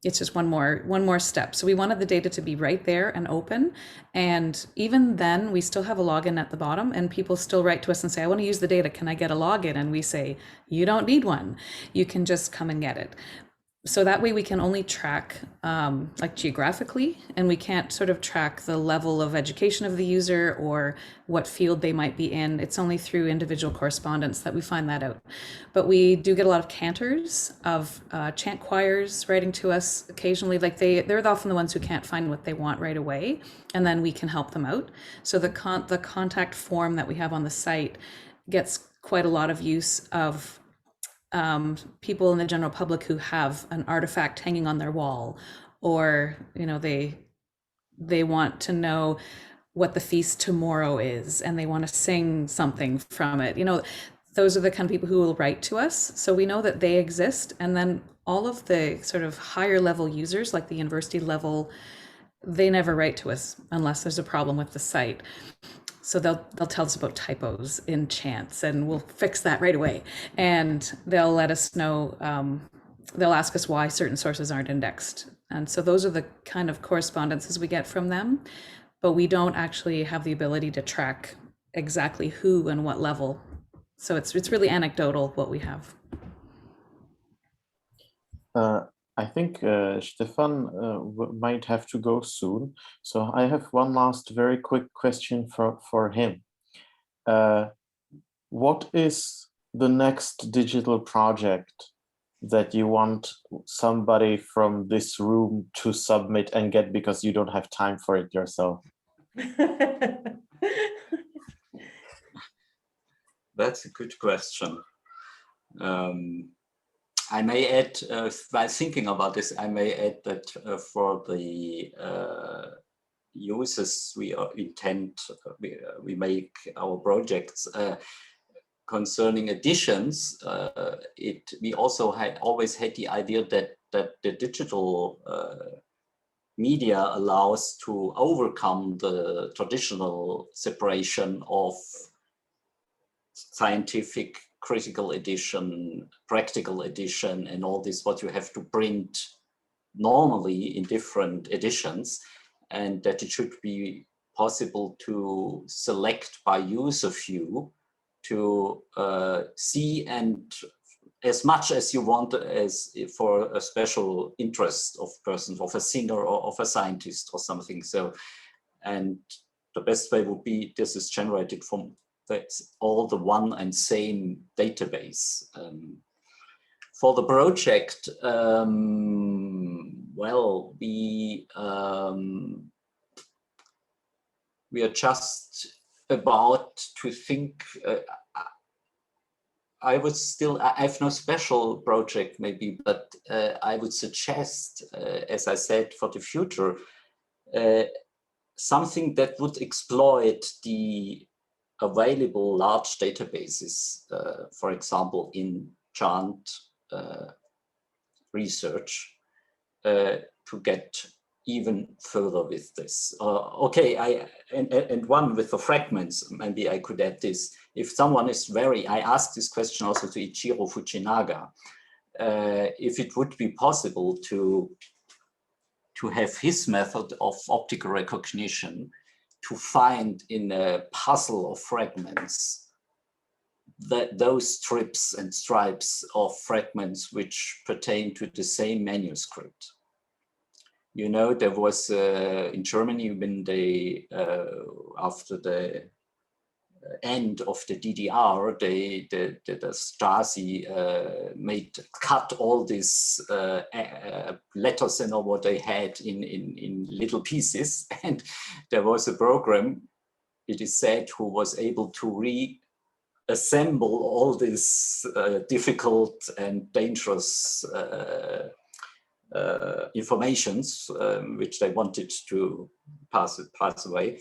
it's just one more step. So we wanted the data to be right there and open. And even then we still have a login at the bottom, and people still write to us and say, I want to use the data. Can I get a login? And we say, you don't need one. You can just come and get it. So that way we can only track like geographically, and we can't sort of track the level of education of the user or what field they might be in. It's only through individual correspondence that we find that out. But we do get a lot of cantors, of chant choirs writing to us occasionally. Like they're often the ones who can't find what they want right away, and then we can help them out. So the contact form that we have on the site gets quite a lot of use of people in the general public who have an artifact hanging on their wall, or they want to know what the feast tomorrow is and they want to sing something from it. Those are the kind of people who will write to us. So we know that they exist. And then all of the sort of higher level users, like the university level, they never write to us unless there's a problem with the site. So they'll tell us about typos in chants, and we'll fix that right away. And they'll let us know, they'll ask us why certain sources aren't indexed. And so those are the kind of correspondences we get from them, but we don't actually have the ability to track exactly who and what level. So it's really anecdotal what we have. I think Stefan might have to go soon. So I have one last very quick question for him. What is the next digital project that you want somebody from this room to submit and get because you don't have time for it yourself? That's a good question. I may add, while thinking about this, I may add that for the users we intend, we make our projects concerning editions. We also always had the idea that the digital media allows to overcome the traditional separation of scientific critical edition, practical edition, and all this what you have to print normally in different editions, and that it should be possible to select by user view to see, and as much as you want, as for a special interest of persons, of a singer or of a scientist or something. So, and the best way would be this is generated from that's all the one and same database. For the project, well, we are just about to think. I have no special project maybe, but I would suggest, as I said, for the future, something that would exploit the available large databases, for example, in chant research, to get even further with this. Okay, and one with the fragments, maybe I could add this. If someone is I asked this question also to Ichiro Fujinaga, if it would be possible to have his method of optical recognition to find in a puzzle of fragments that those strips and stripes of fragments which pertain to the same manuscript. You know, there was in Germany when they, after the end of the DDR, the Stasi cut all these letters and all what they had in little pieces, and there was a program, it is said, who was able to reassemble all these difficult and dangerous informations which they wanted to pass away.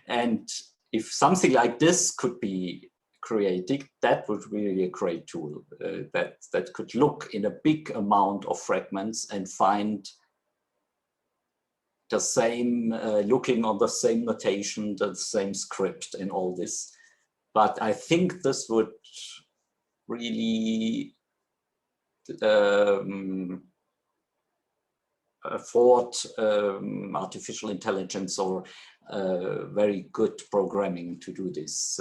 And if something like this could be created, that would really be a great tool that could look in a big amount of fragments and find the same, looking on the same notation, the same script and all this. But I think this would really afford artificial intelligence or very good programming to do this.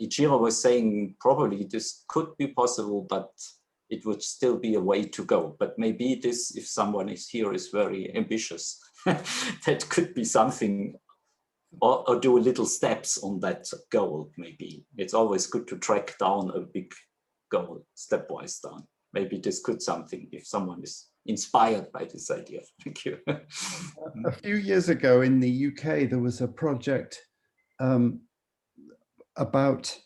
Ichiro was saying probably this could be possible, but it would still be a way to go. But maybe this, if someone is here, is very ambitious, that could be something, or do little steps on that goal. Maybe it's always good to track down a big goal stepwise down. Maybe this could something if someone is inspired by this idea. Thank you. A few years ago in the UK, there was a project about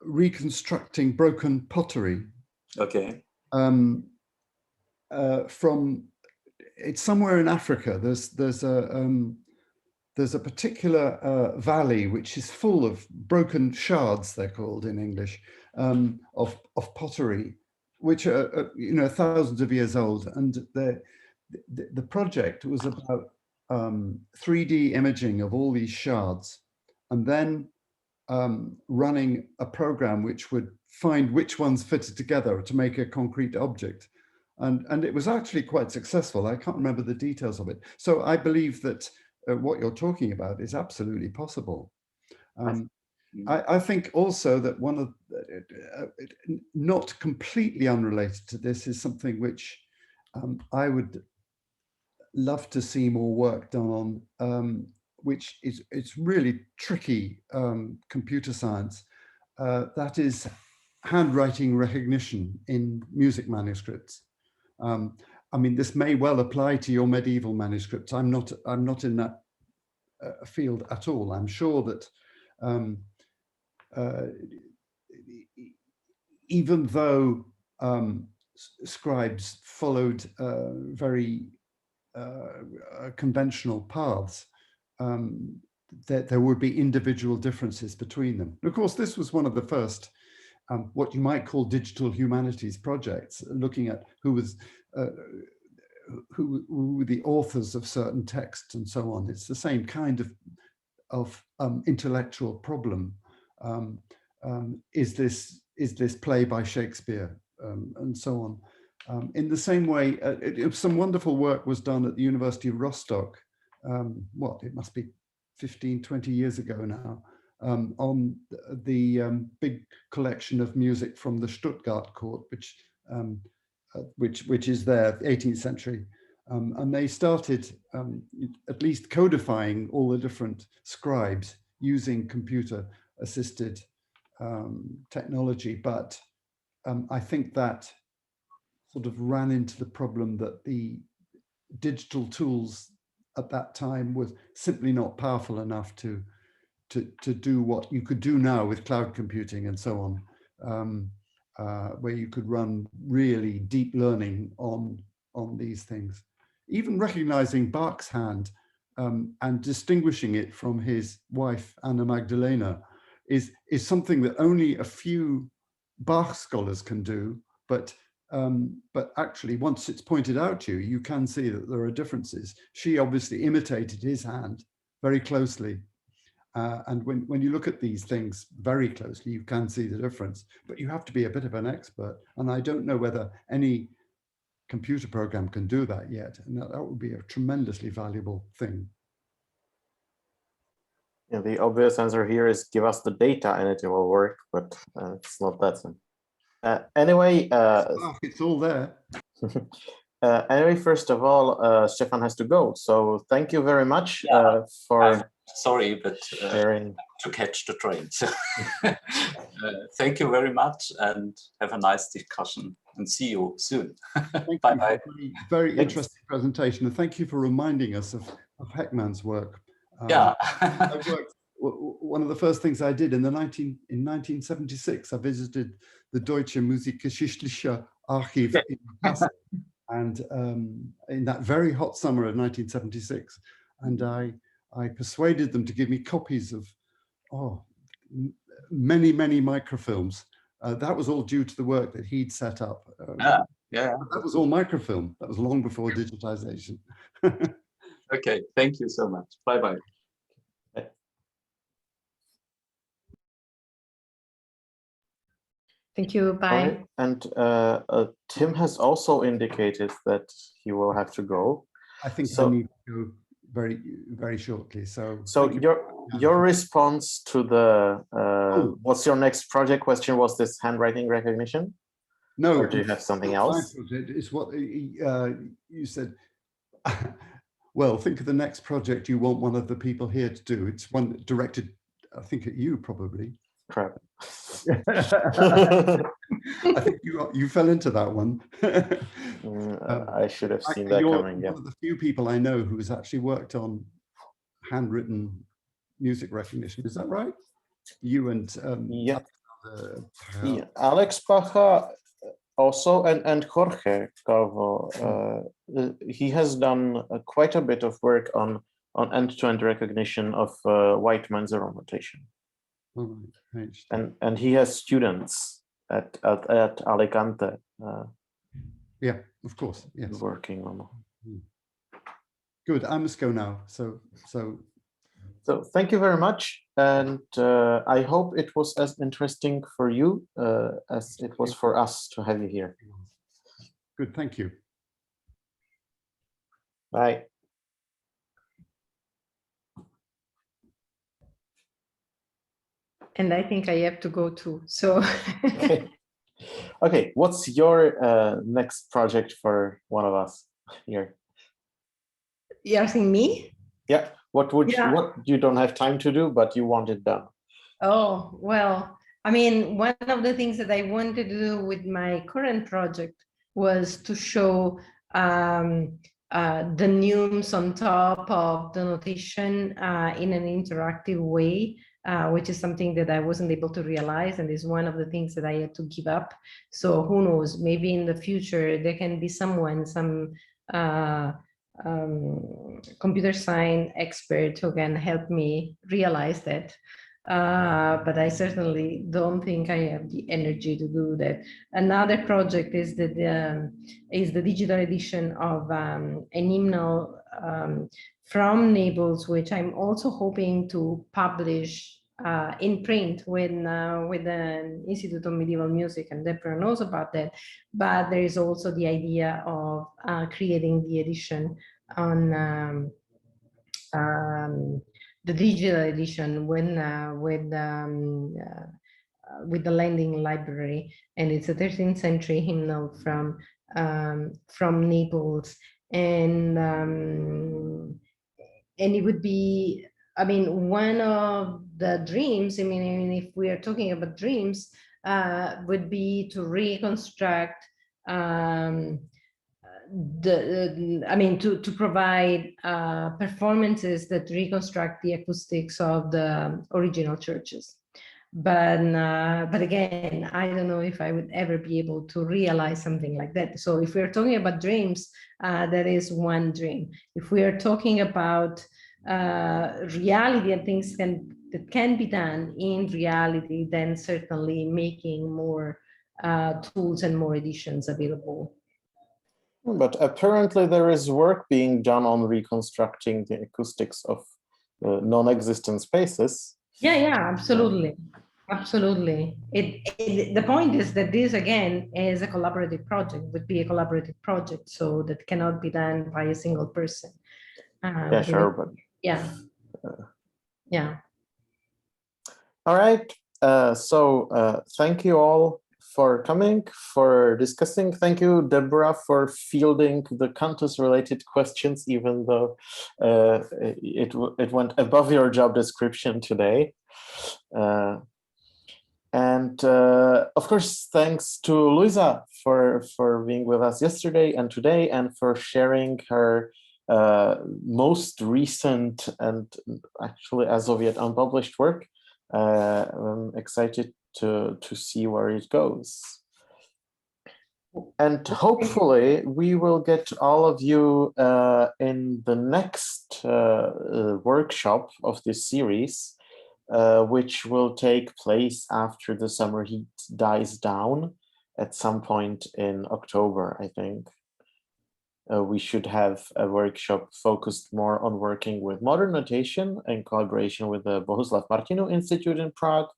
reconstructing broken pottery. Okay. From, it's somewhere in Africa. There's a particular valley which is full of broken shards, they're called in English, of pottery, which are thousands of years old. And the project was about 3D imaging of all these shards, and then running a program which would find which ones fitted together to make a concrete object. And it was actually quite successful. I can't remember the details of it. So I believe that what you're talking about is absolutely possible. I think also that one of, not completely unrelated to this, is something which I would love to see more work done on, which is, it's really tricky computer science. That is handwriting recognition in music manuscripts. I mean, this may well apply to your medieval manuscripts. I'm not in that field at all. I'm sure that even though scribes followed very conventional paths, that there would be individual differences between them. And of course, this was one of the first what you might call digital humanities projects, looking at who were the authors of certain texts and so on. It's the same kind of intellectual problem. Is this play by Shakespeare, and so on. In the same way, some wonderful work was done at the University of Rostock. It must be 15, 20 years ago now, on the big collection of music from the Stuttgart court, which is there, 18th century. And they started at least codifying all the different scribes using computer-assisted technology. But I think that sort of ran into the problem that the digital tools at that time were simply not powerful enough to do what you could do now with cloud computing and so on, where you could run really deep learning on these things. Even recognizing Bach's hand and distinguishing it from his wife, Anna Magdalena, is something that only a few Bach scholars can do, but actually once it's pointed out to you, you can see that there are differences. She obviously imitated his hand very closely. And when you look at these things very closely, you can see the difference, but you have to be a bit of an expert. And I don't know whether any computer program can do that yet. And that would be a tremendously valuable thing. Yeah, the obvious answer here is give us the data and it will work, but it's not that simple. Anyway, it's all there. Anyway, first of all, Stefan has to go. So thank you very much for sorry, but sharing. To catch the train. So thank you very much and have a nice discussion and see you soon. Bye-bye. Very interesting presentation. And thank you for reminding us of Heckmann's work. One of the first things I did in 1976, I visited the Deutsche Musikgeschichtliche Archiv in Kassel, and in that very hot summer of 1976, and I persuaded them to give me copies of many microfilms. That was all due to the work that he'd set up. That was all microfilm. That was long before digitization. Okay, thank you so much. Bye-bye. Thank you. Bye. Right. And Tim has also indicated that he will have to go. I think So, I need to go very, very shortly. So your response to the what's your next project question was this handwriting recognition? No. Or do you have something else? My project is what you said. Well, think of the next project you want one of the people here to do. It's one directed, I think, at you probably. Crap. I think you fell into that one. I should have seen that coming. You're one of the few people I know who has actually worked on handwritten music recognition. Is that right? You and yeah, Alex Pacha also, and Jorge Calvo. He has done quite a bit of work on end-to-end recognition of white men's notation. Oh, right. And he has students at Alicante. Yeah, of course. Yes. Working on. Good. I must go now. So thank you very much, and I hope it was as interesting for you as it was for us to have you here. Good. Thank you. Bye. And I think I have to go too. So. Okay. What's your next project for one of us here? You're asking me? Yeah. What you don't have time to do, but you want it done? Oh, well, I mean, one of the things that I wanted to do with my current project was to show the neumes on top of the notation in an interactive way, which is something that I wasn't able to realize, and is one of the things that I had to give up. So who knows, maybe in the future there can be some computer science expert who can help me realize that. But I certainly don't think I have the energy to do that. Another project is the digital edition of an hymnal from Naples, which I'm also hoping to publish in print with the Institute of Medieval Music, and Deborah knows about that. But there is also the idea of creating the edition on the digital edition with the Landing Library, and it's a 13th century hymnal from Naples, and it would be, I mean, one of the dreams, I mean, if we are talking about dreams, would be to reconstruct to provide performances that reconstruct the acoustics of the original churches. But again, I don't know if I would ever be able to realize something like that. So if we're talking about dreams, that is one dream. If we are talking about reality and things that can be done in reality, then certainly making more tools and more editions available. But apparently there is work being done on reconstructing the acoustics of non-existent spaces. Yeah, absolutely. Absolutely. The point is that this, again, is a collaborative project, would be a collaborative project, so that cannot be done by a single person. Yeah, sure, but... Yeah. Yeah. All right. So thank you all for coming, for discussing. Thank you, Deborah, for fielding the Cantus-related questions, even though it went above your job description today. And of course, thanks to Luisa for being with us yesterday and today, and for sharing her most recent and actually as of yet unpublished work. I'm excited to see where it goes. And hopefully we will get all of you in the next workshop of this series, which will take place after the summer heat dies down at some point in October, I think. We should have a workshop focused more on working with modern notation in collaboration with the Bohuslav Martinu Institute in Prague,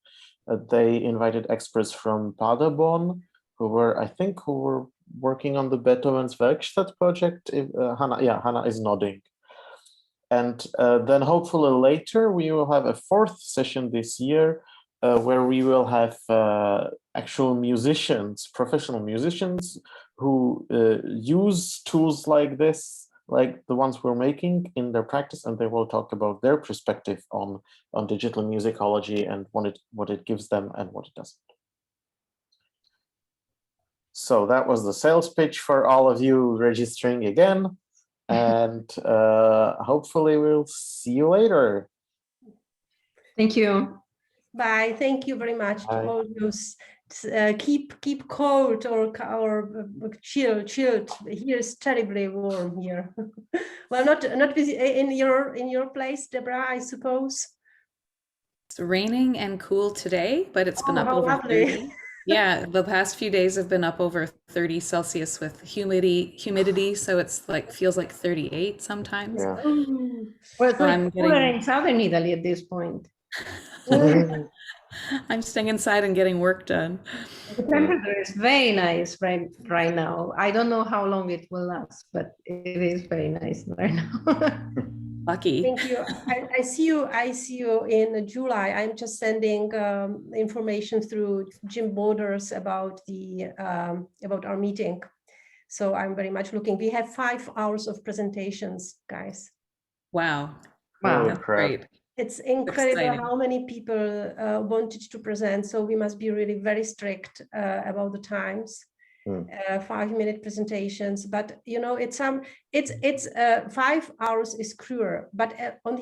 They invited experts from Paderborn who were working on the Beethoven's Werkstatt project. Hannah is nodding. And then hopefully later we will have a fourth session this year where we will have actual musicians, professional musicians who use tools like this, like the ones we're making, in their practice, and they will talk about their perspective on digital musicology and what it gives them and what it doesn't. So that was the sales pitch for all of you registering again. And hopefully we'll see you later. Thank you. Bye. Thank you very much to all those. Keep cold or chilled. Here is terribly warm here. Well, not in your place, Deborah, I suppose. It's raining and cool today, but it's been up over lovely. 30. Yeah, the past few days have been up over 30 Celsius with humidity, so it's like feels like 38 sometimes. Yeah. Well, it's like cooler in southern Italy at this point. I'm staying inside and getting work done. The temperature is very nice right now. I don't know how long it will last, but it is very nice right now. Lucky. Thank you. I see you in July. I'm just sending information through Jim Borders about our meeting. So I'm very much looking. We have 5 hours of presentations, guys. Wow. That's great. It's incredible how many people wanted to present. So we must be really very strict about the times. 5-minute presentations, but you know, it's 5 hours is cruel, but on the